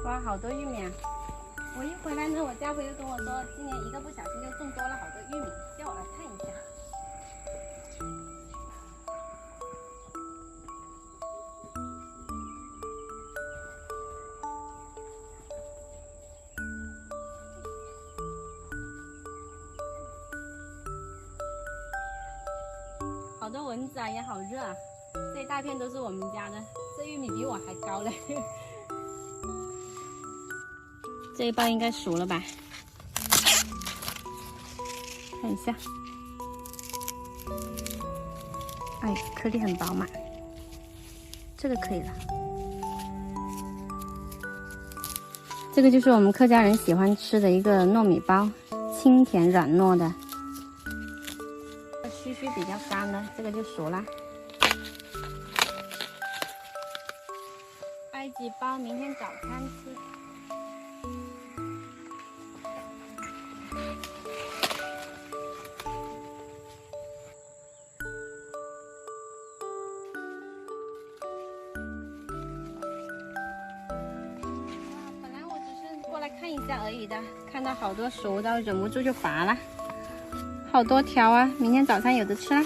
哇，好多玉米啊！我一回来呢，我家婆又跟我说，今年一个不小心就种多了好多玉米，叫我来看一下。好多蚊子啊，也好热啊！这一大片都是我们家的，这玉米比我还高嘞。这一包应该熟了吧？看一下，哎，颗粒很饱满，这个可以了。这个就是我们客家人喜欢吃的一个糯米包，清甜软糯的。须须比较干的，这个就熟了。埃及包，明天早餐吃。本来我只是过来看一下而已的，看到好多熟的，忍不住就拔了。好多条啊，明天早餐有的吃啦。